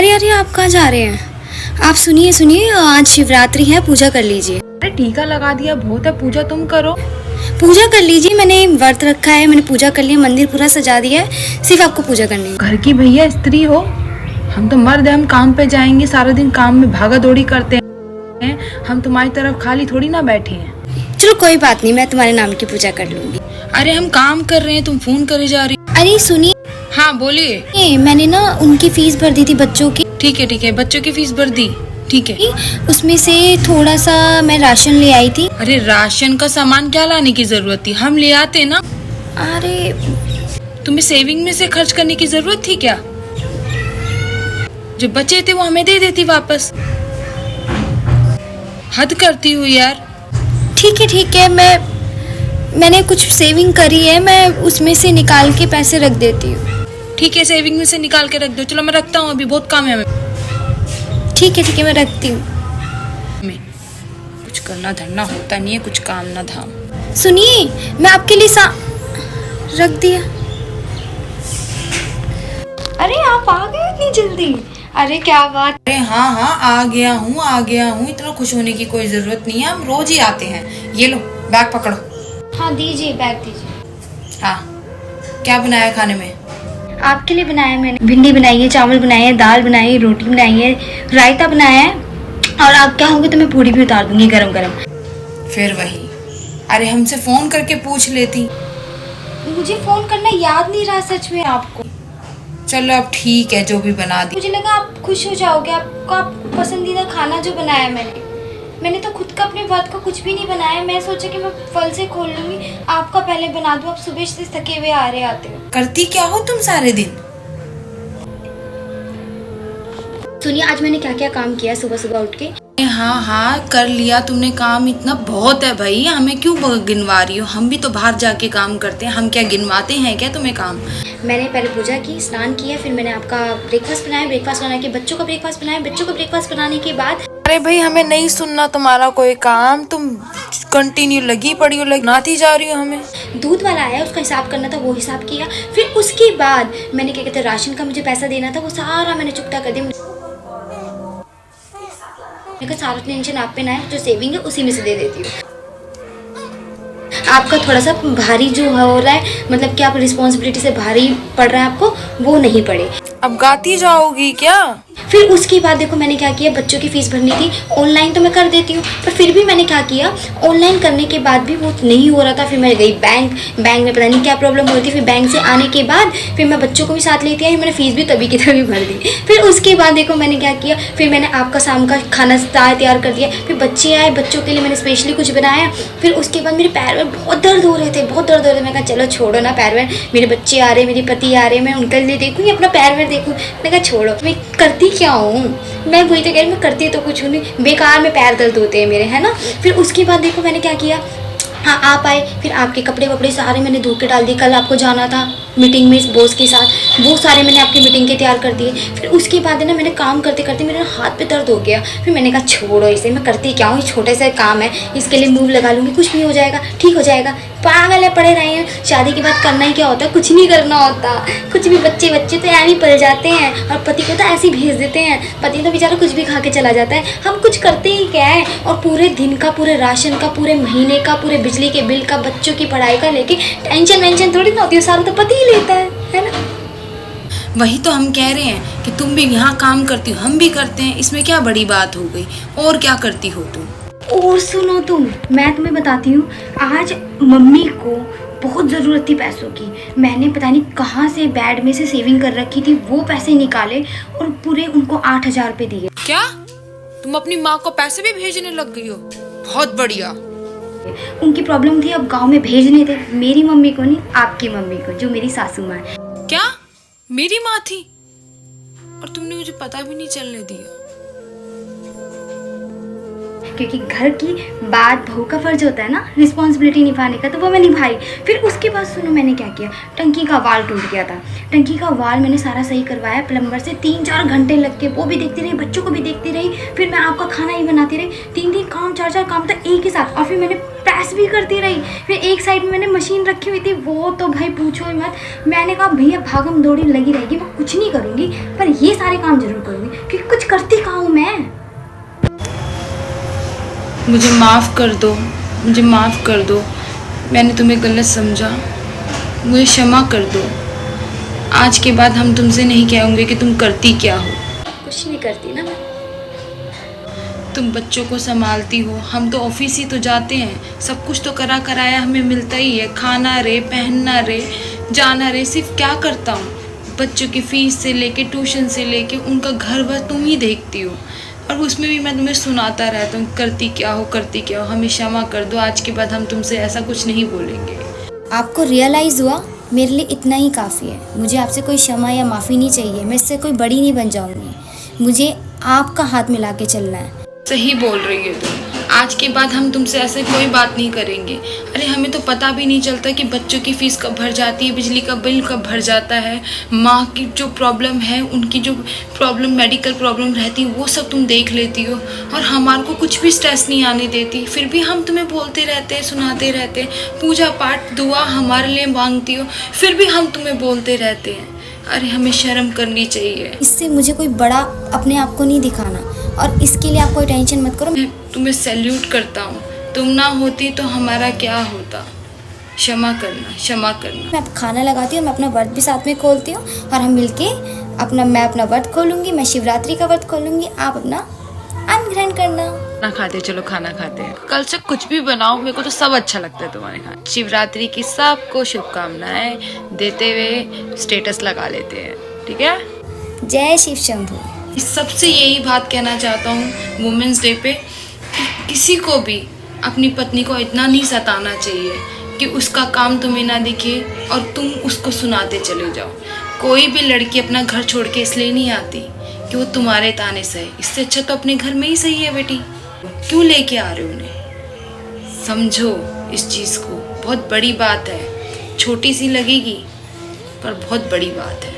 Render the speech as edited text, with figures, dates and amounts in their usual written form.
अरे अरे, आप कहाँ जा रहे हैं? आप सुनिए सुनिए, आज शिवरात्रि है, पूजा कर लीजिए। अरे टीका लगा दिया, बहुत है, पूजा तुम करो। पूजा कर लीजिए, मैंने व्रत रखा है, मैंने पूजा कर लिया, मंदिर पूरा सजा दिया है, सिर्फ आपको पूजा करनी है। घर की भैया स्त्री हो, हम तो मर्द हैं, हम काम पे जाएंगे, सारा दिन काम में भागा दौड़ी करते हैं। हम तुम्हारी तरफ खाली थोड़ी ना बैठे हैं। चलो कोई बात नहीं, मैं तुम्हारे नाम की पूजा कर लूंगी। अरे हम काम कर रहे हैं, तुम फोन करे जा रही। अरे सुनिए, हाँ बोलिए। मैंने ना उनकी फीस भर दी थी, बच्चों की। ठीक है, बच्चों की फीस भर दी, ठीक है। उसमें से थोड़ा सा मैं राशन ले आई थी। अरे राशन का सामान क्या लाने की जरूरत थी, हम ले आते ना। अरे तुम्हें सेविंग में से खर्च करने की जरूरत थी क्या? जो बचे थे वो हमें दे देती वापस। हद करती हूँ यार। ठीक है, मैंने कुछ सेविंग करी है, मैं उसमें से निकाल के पैसे रख देती हूँ। ठीक है, सेविंग में से निकाल के रख दो। चलो मैं रखता हूँ, अभी बहुत काम है हमें। ठीक है, मैं रखती हूँ। में कुछ करना धरना होता नहीं है, कुछ काम ना धाम। सुनिए, मैं आपके लिए रख दिया। अरे आप आ गए इतनी जल्दी? अरे क्या बात। अरे हाँ, आ गया हूँ। इतना खुश होने की कोई जरूरत नहीं है, हम रोज ही आते हैं। ये लो बैग पकड़ो। हाँ दीजिए, बैग दीजिए। हाँ, क्या बनाया खाने में? आपके लिए बनाया मैंने, भिंडी बनाई है, चावल बनाए हैं, दाल बनाई है, रोटी बनाई है, रायता बनाया है, और आप क्या होंगे तो मैं पूरी भी उतार दूंगी गरम गरम। फिर वही, अरे हमसे फोन करके पूछ लेती। मुझे फोन करना याद नहीं रहा सच में आपको। चलो अब ठीक है, जो भी बना दी। मुझे लगा आप खुश हो जाओगे, आपका पसंदीदा खाना जो बनाया मैंने तो खुद का अपने व्रत का कुछ भी नहीं बनाया। मैं सोचा कि मैं फल से खोल लूंगी, आपका पहले बना दूं। आप सुबह से थके हुए आ रहे आते हो। करती क्या हो तुम सारे दिन? सुनिए, आज मैंने क्या क्या काम किया सुबह सुबह उठ के। हाँ, कर लिया तुमने काम, इतना बहुत है भाई, हमें क्यों गिनवा रही हो? हम भी तो बाहर जाके काम करते हैं, हम क्या गिनवाते हैं क्या तुम्हें काम? मैंने पहले पूजा की, स्नान किया, फिर मैंने आपका ब्रेकफास्ट बनाया, ब्रेकफास्ट बना के बच्चों का ब्रेकफास्ट बनाया, बच्चों का ब्रेकफास्ट बनाने के बाद। अरे भाई, हमें नहीं सुनना तुम्हारा कोई काम, तुम कंटिन्यू लगी पड़ी हो, लगनाती जा रही हो हमें। दूध वाला आया, उसका हिसाब करना था, वो हिसाब किया। फिर उसके बाद मैंने क्या कहते हैं, राशन का मुझे पैसा देना था, वो सारा मैंने चुकता कर दिया। सारा टेंशन आप पे ना है, जो सेविंग है उसी में से दे देती हूँ। आपका थोड़ा सा भारी जो हो रहा है, मतलब कि आप रिस्पॉन्सिबिलिटी से भारी पड़ रहा है आपको, वो नहीं पड़े। अब गाती जाओगी क्या? फिर उसके बाद देखो मैंने क्या किया, बच्चों की फीस भरनी थी, ऑनलाइन तो मैं कर देती हूँ, पर फिर भी मैंने क्या किया, ऑनलाइन करने के बाद भी वो नहीं हो रहा था। फिर मैं गई बैंक में पता नहीं क्या प्रॉब्लम हो रही थी। फिर बैंक से आने के बाद फिर मैं बच्चों को भी साथ लेती आई, मैंने फीस भी तभी की तभी भर दी। फिर उसके बाद देखो मैंने क्या किया, फिर मैंने आपका शाम का खाना तैयार कर दिया। फिर बच्चे आए, बच्चों के लिए मैंने स्पेशली कुछ बनाया। फिर उसके बाद मेरे पैर में बहुत दर्द हो रहे थे, मैं कहा चलो छोड़ो ना, पैर में मेरे बच्चे आ रहे, मेरे पति आ रहे, मैं उनके लिए देखूँगी, अपना पैर में देखूँ। मैं कहा छोड़ो, मैं करती क्या हूँ, मैं वही तो कह रही, मैं करती तो कुछ नहीं, बेकार में पैर दर्द होते हैं मेरे, है ना। फिर उसके बाद देखो मैंने क्या किया, हाँ आप आए, फिर आपके कपड़े वपड़े सारे मैंने धो के डाल दिए। कल आपको जाना था मीटिंग में बॉस के साथ, वो सारे मैंने आपकी मीटिंग के तैयार कर दिए। फिर उसके बाद है ना, मैंने काम करते करते मेरे हाथ पे दर्द हो गया। फिर मैंने कहा छोड़ो इसे, मैं करती क्या हूँ, छोटे से काम है, इसके लिए मूव लगा लूँगी, कुछ भी हो जाएगा, ठीक हो जाएगा। पागल है, पड़े रहे हैं। शादी के बाद करना ही क्या होता है, कुछ नहीं करना होता कुछ भी। बच्चे तो ऐसे ही पल जाते हैं, और पति को तो ऐसे ही भेज देते हैं। पति तो बेचारा कुछ भी खा के चला जाता है, हम कुछ करते ही क्या है। और पूरे दिन का, पूरे राशन का, पूरे महीने का, पूरे बिजली के बिल का, बच्चों की पढ़ाई का लेके टेंशन वेंशन थोड़ी ना होती है, सारा तो पति ही लेता है ना। वही तो हम कह रहे हैं कि तुम भी यहाँ काम करती हो, हम भी करते हैं, इसमें क्या बड़ी बात हो गई? और क्या करती हो तुम? और सुनो तुम, मैं तुम्हें बताती हूँ, आज मम्मी को बहुत ज़रूरत थी पैसों की। मैंने पता नहीं कहाँ से बैड में से सेविंग कर रखी थी, वो पैसे निकाले और पूरे उनको 8,000 रुपये दिए। क्या तुम अपनी माँ को पैसे भी भेजने लग गई हो? बहुत बढ़िया। उनकी प्रॉब्लम थी, अब गांव में भेजने थे। मेरी मम्मी को नहीं, आपकी मम्मी को, जो मेरी सासू माँ है। क्या मेरी माँ थी और तुमने मुझे पता भी नहीं चलने दिया? क्योंकि घर की बात बहू का फर्ज होता है ना, रिस्पॉन्सिबिलिटी निभाने का, तो वो मैं निभाई। फिर उसके बाद सुनो मैंने क्या किया, टंकी का वाल टूट गया था। टंकी का वाल मैंने सारा सही करवाया प्लम्बर से, 3-4 घंटे लग के, वो भी देखती रही, बच्चों को भी देखती रही, फिर मैं आपका खाना ही बनाती रही। 3 काम 4 काम था एक ही साथ, और फिर मैंने प्रेस भी करती रही। फिर एक साइड में मैंने मशीन रखी हुई थी, वो तो भाई पूछो ही मत। मैंने कहा भैया भागम दौड़ी लगी रहेगी, मैं कुछ नहीं करूँगी पर ये सारे काम जरूर करूँगी, क्योंकि कुछ करती कहाँ हूँ मैं। मुझे माफ़ कर दो, मुझे माफ़ कर दो, मैंने तुम्हें गलत समझा, मुझे क्षमा कर दो। आज के बाद हम तुमसे नहीं कहेंगे कि तुम करती क्या हो। कुछ नहीं करती ना मैं। तुम बच्चों को संभालती हो, हम तो ऑफिस ही तो जाते हैं, सब कुछ तो करा कराया हमें मिलता ही है, खाना रे, पहनना रे, जाना रे। सिर्फ क्या करता हूँ, बच्चों की फ़ीस से लेके, ट्यूशन से लेके, उनका घर वर तुम ही देखती हो, और उसमें भी मैं तुम्हें सुनाता रहता हूँ करती क्या हो, करती क्या हो। हमें क्षमा कर दो, आज के बाद हम तुमसे ऐसा कुछ नहीं बोलेंगे। आपको रियलाइज़ हुआ, मेरे लिए इतना ही काफ़ी है। मुझे आपसे कोई क्षमा या माफ़ी नहीं चाहिए, मैं इससे कोई बड़ी नहीं बन जाऊँगी। मुझे आपका हाथ मिला के चलना है। सही बोल रही हो तुम, आज के बाद हम तुमसे ऐसे कोई बात नहीं करेंगे। अरे हमें तो पता भी नहीं चलता कि बच्चों की फ़ीस कब भर जाती है, बिजली का बिल कब भर जाता है, माँ की जो प्रॉब्लम है, उनकी जो प्रॉब्लम, मेडिकल प्रॉब्लम रहती है, वो सब तुम देख लेती हो, और हमारे को कुछ भी स्ट्रेस नहीं आने देती। फिर भी हम तुम्हें बोलते रहते हैं, सुनाते रहते हैं, पूजा पाठ दुआ हमारे लिए मांगती हो, फिर भी हम तुम्हें बोलते रहते हैं। अरे हमें शर्म करनी चाहिए। इससे मुझे कोई बड़ा अपने आप को नहीं दिखाना, और इसके लिए आप कोई टेंशन मत करो। मैं तुम्हें सैल्यूट करता हूँ, तुम ना होती तो हमारा क्या होता। क्षमा करना, क्षमा करना। मैं अब खाना लगाती हूँ, मैं अपना व्रत भी साथ में खोलती हूँ, और हम मिलके मैं अपना व्रत खोलूँगी, मैं शिवरात्रि का व्रत खोलूँगी, आप अपना अन्न ग्रहण करना। खाना खाते, चलो खाना खाते हैं। कल से कुछ भी बनाओ, मेरे को तो सब अच्छा लगता है तुम्हारे खाना। शिवरात्रि की सबको शुभकामनाएं देते हुए स्टेटस लगा लेते हैं, ठीक है। जय शिव शंभू। सबसे यही बात कहना चाहता हूँ वुमेंस डे पे, कि किसी को भी अपनी पत्नी को इतना नहीं सताना चाहिए कि उसका काम तुम्हें ना दिखे और तुम उसको सुनाते चले जाओ। कोई भी लड़की अपना घर छोड़ के इसलिए नहीं आती कि वो तुम्हारे ताने सहे, इससे अच्छा तो अपने घर में ही सही है बेटी। क्यों लेके आ रहे हो उन्हें? समझो इस चीज़ को, बहुत बड़ी बात है, छोटी सी लगेगी पर बहुत बड़ी बात है।